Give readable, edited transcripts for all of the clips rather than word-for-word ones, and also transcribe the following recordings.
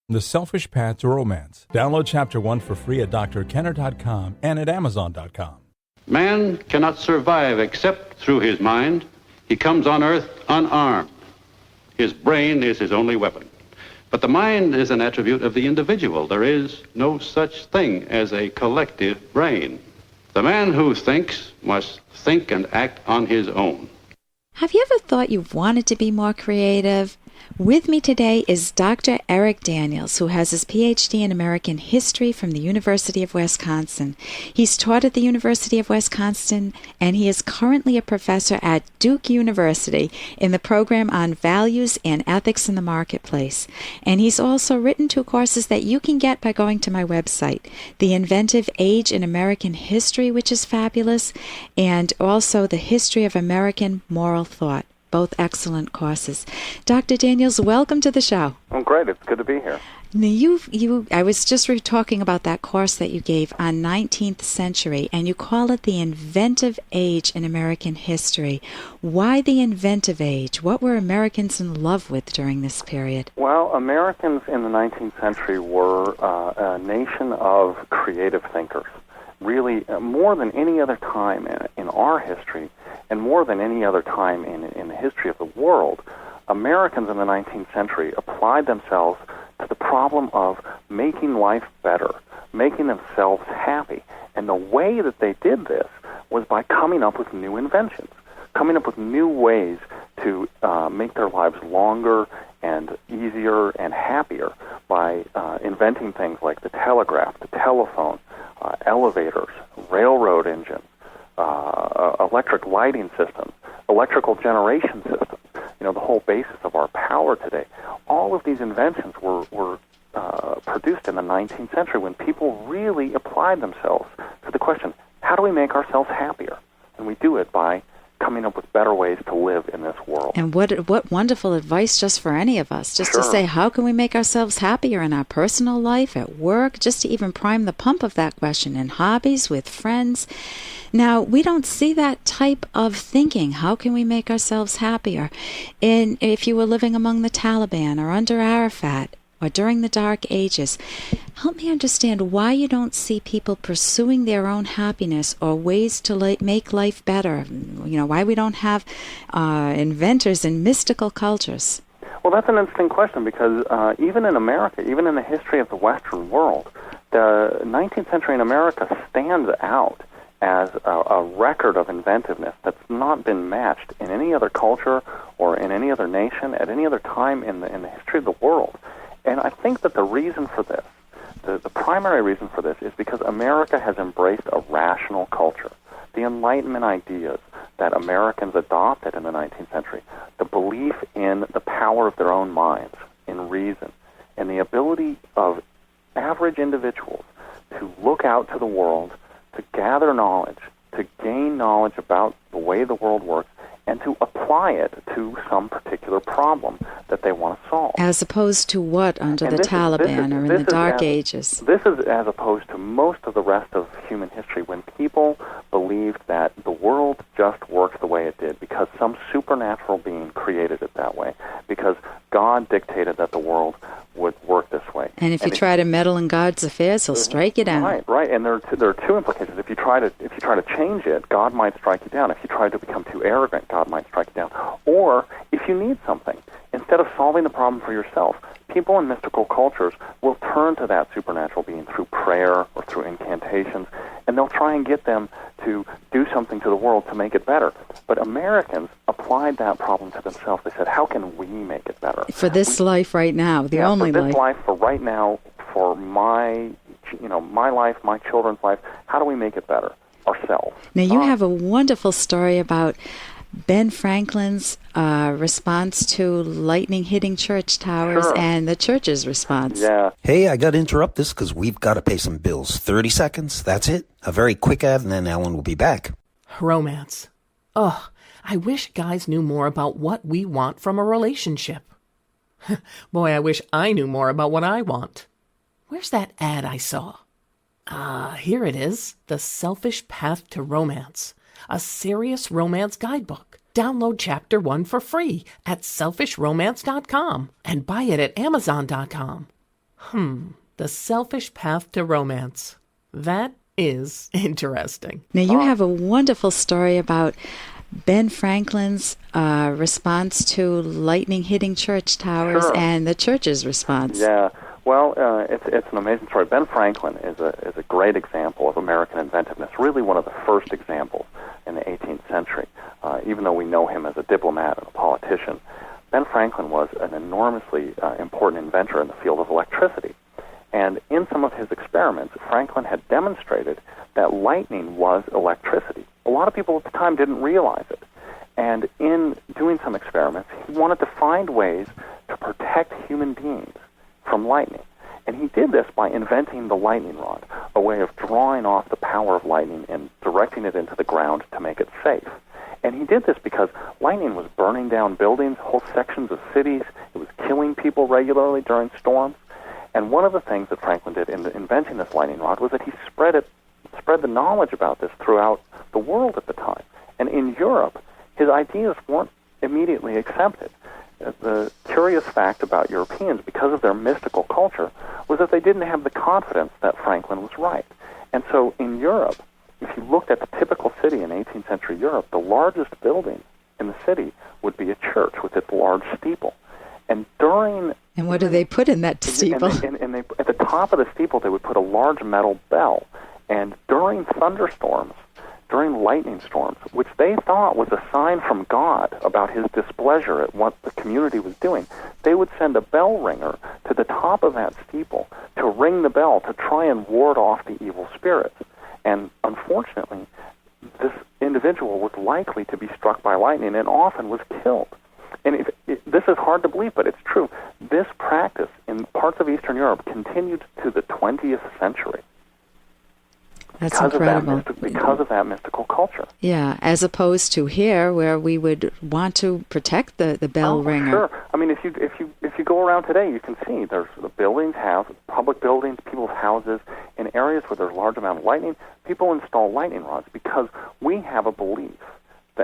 The Selfish Path to Romance. Download Chapter 1 for free at drkenner.com and at amazon.com. Man cannot survive except through his mind. He comes on earth unarmed. His brain is his only weapon. But the mind is an attribute of the individual. There is no such thing as a collective brain. The man who thinks must think and act on his own. Have you ever thought you wanted to be more creative? With me today is Dr. Eric Daniels, who has his Ph.D. in American History from the University of Wisconsin. He's taught at the University of Wisconsin, and he is currently a professor at Duke University in the program on Values and Ethics in the Marketplace. And he's also written 2 courses that you can get by going to my website, The Inventive Age in American History, which is fabulous, and also The History of American Moral Thought. Both excellent courses. Dr. Daniels, welcome to the show. Oh, great. It's good to be here. Now, I was just talking about that course that you gave on 19th century, and you call it the inventive age in American history. Why the inventive age? What were Americans in love with during this period? Well, Americans in the 19th century were a nation of creative thinkers. Really, more than any other time in our history, and more than any other time in the history of the world, Americans in the 19th century applied themselves to the problem of making life better, making themselves happy. And the way that they did this was by coming up with new inventions, coming up with new ways to make their lives longer and easier and happier by inventing things like the telegraph, the telephone, elevators, railroad engines, electric lighting systems, electrical generation systems, the whole basis of our power today. All of these inventions were produced in the 19th century when people really applied themselves to the question, how do we make ourselves happier? And we do it by coming up with better ways to live in this world. And what wonderful advice just for any of us, just Sure. to say, how can we make ourselves happier in our personal life, at work, just to even prime the pump of that question, in hobbies, with friends. Now, we don't see that type of thinking. How can we make ourselves happier? If you were living among the Taliban or under Arafat or during the Dark Ages, help me understand why you don't see people pursuing their own happiness or ways to make life better. Why we don't have inventors in mystical cultures. Well, that's an interesting question because even in America, even in the history of the Western world, the 19th century in America stands out as a record of inventiveness that's not been matched in any other culture or in any other nation at any other time in the history of the world. And I think that the reason for this, the primary reason for this, is because America has embraced a rational culture. The Enlightenment ideas that Americans adopted in the 19th century, the belief in the power of their own minds, in reason, and the ability of average individuals to look out to the world, to gather knowledge, to gain knowledge about the way the world works, and to apply it to some particular problem that they want to solve. As opposed to what under the Taliban or in the Dark Ages? This is as opposed to most of the rest of human history when people believed that the world just works the way it did because some supernatural being created it that way, because God dictated that the world would work this way. And if you try to meddle in God's affairs, He'll strike you down. Right. And there are 2 implications. If you try to change it, God might strike you down. If you try to become too arrogant, God might strike you down. Or if you need something, instead of solving the problem for yourself, people in mystical cultures will turn to that supernatural being through prayer or through incantations, and they'll try and get them to do something to the world to make it better. But Americans applied that problem to themselves. They said, how can we make it better? For this life right now, the only for life. this life, for right now, for my life, my children's life, how do we make it better ourselves? Now, you have a wonderful story about Ben Franklin's response to lightning hitting church towers and the church's response. Yeah. Hey, I got to interrupt this because we've got to pay some bills. 30 seconds, that's it. A very quick ad, and then Ellen will be back. Romance. Ugh, I wish guys knew more about what we want from a relationship. Boy, I wish I knew more about what I want. Where's that ad I saw? Here it is. The Selfish Path to Romance. A serious romance guidebook. Download Chapter 1 for free at selfishromance.com and buy it at amazon.com. The selfish path to romance. That is interesting. Now, you have a wonderful story about Ben Franklin's response to lightning hitting church towers and the church's response. Yeah, well, it's an amazing story. Ben Franklin is a great example of American inventiveness, really one of the first examples in the 18th century. Even though we know him as a diplomat and a politician, Ben Franklin was an enormously important inventor in the field of electricity. And in some of his experiments, Franklin had demonstrated that lightning was electricity. A lot of people at the time didn't realize it. And in doing some experiments, he wanted to find ways to protect human beings from lightning. And he did this by inventing the lightning rod, a way of drawing off the power of lightning and directing it into the ground to make it safe. And he did this because lightning was burning down buildings, whole sections of cities. It was killing people regularly during storms. And one of the things that Franklin did in inventing this lightning rod was that he spread the knowledge about this throughout the world at the time. And in Europe, his ideas weren't immediately accepted. The curious fact about Europeans, because of their mystical culture, was that they didn't have the confidence that Franklin was right. And so in Europe, if you looked at the typical city in 18th century Europe, the largest building in the city would be a church with its large steeple. And what do they put in that steeple? And they, at the top of the steeple, they would put a large metal bell. And during thunderstorms, during lightning storms, which they thought was a sign from God about his displeasure at what the community was doing, they would send a bell ringer to the top of that steeple to ring the bell to try and ward off the evil spirits. And unfortunately, this individual was likely to be struck by lightning and often was killed. And this is hard to believe, but it's true. This practice in parts of Eastern Europe continued to the 20th century. That's incredible. Because of that mystical culture. Yeah, as opposed to here, where we would want to protect the bell ringer. Sure. I mean, if you go around today, you can see there's the buildings, public buildings, people's houses, in areas where there's a large amount of lightning. People install lightning rods because we have a belief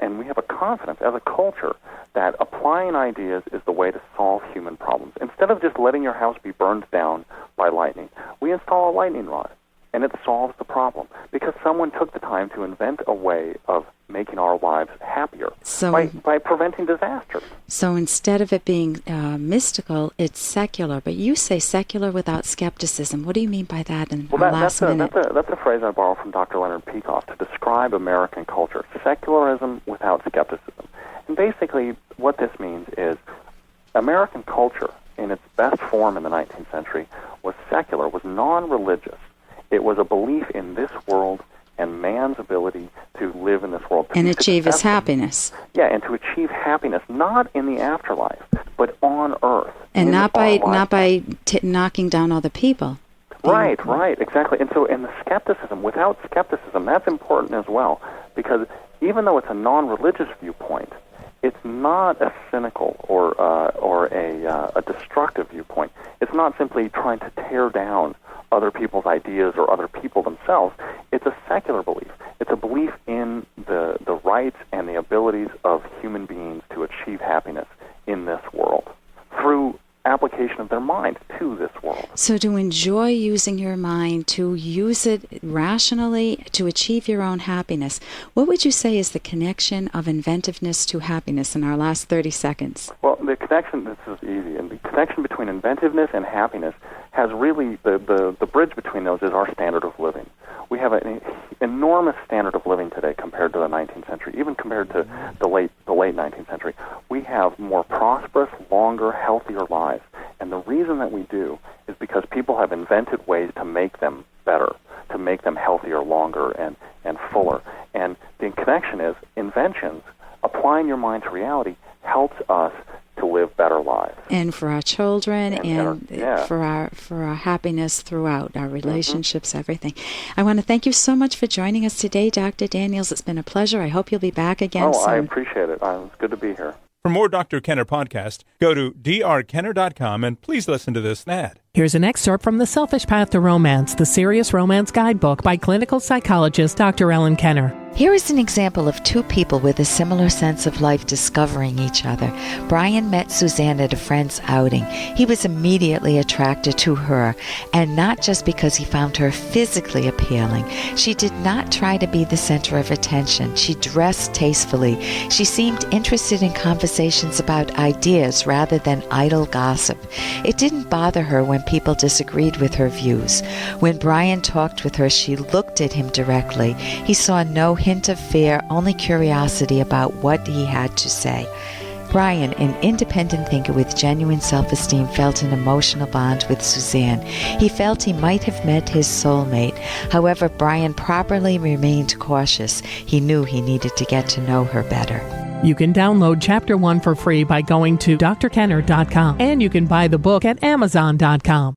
and we have a confidence as a culture that applying ideas is the way to solve human problems. Instead of just letting your house be burned down by lightning, we install a lightning rod, and it solves the problem because someone took the time to invent a way of making our lives happier by preventing disaster. So instead of it being mystical, it's secular. But you say secular without skepticism. What do you mean by that in our last minute? That's a phrase I borrowed from Dr. Leonard Peikoff to describe American culture. Secularism without skepticism. And basically what this means is American culture in its best form in the 19th century was secular, was non-religious. It was a belief in this world and man's ability to live in this world. And achieve his happiness. Yeah, and to achieve happiness, not in the afterlife, but on earth. And not by knocking down other people. Right, exactly. And so, the skepticism, without skepticism, that's important as well, because even though it's a non-religious viewpoint, it's not a cynical or a destructive viewpoint. It's not simply trying to tear down other people's ideas or other people themselves. It's a secular belief. It's a belief in the rights and the abilities of human beings to achieve happiness in this world through application of their mind to this world. So to enjoy using your mind, to use it rationally to achieve your own happiness, what would you say is the connection of inventiveness to happiness in our last 30 seconds? Well, the connection, this is easy, and the connection between inventiveness and happiness has really, the bridge between those is our standard of living. We have an enormous standard of living today compared to the 19th century, even compared to the late 19th century. We have more prosperous, longer, healthier lives. And the reason that we do is because people have invented ways to make them better, to make them healthier, longer, and fuller. And the connection is inventions, applying your mind to reality, helps us to live better lives. And for our children and for our happiness throughout, our relationships, everything. I want to thank you so much for joining us today, Dr. Daniels. It's been a pleasure. I hope you'll be back again soon. I appreciate it. It's good to be here. For more Dr. Kenner podcast, go to drkenner.com and please listen to this ad. Here's an excerpt from The Selfish Path to Romance, the Serious Romance Guidebook by clinical psychologist Dr. Ellen Kenner. Here is an example of two people with a similar sense of life discovering each other. Brian met Suzanne at a friend's outing. He was immediately attracted to her, and not just because he found her physically appealing. She did not try to be the center of attention. She dressed tastefully. She seemed interested in conversations about ideas rather than idle gossip. It didn't bother her when people disagreed with her views. When Brian talked with her, she looked at him directly. He saw no hint of fear, only curiosity about what he had to say. Brian, an independent thinker with genuine self-esteem, felt an emotional bond with Suzanne. He felt he might have met his soulmate. However, Brian properly remained cautious. He knew he needed to get to know her better. You can download Chapter 1 for free by going to drkenner.com, and you can buy the book at amazon.com.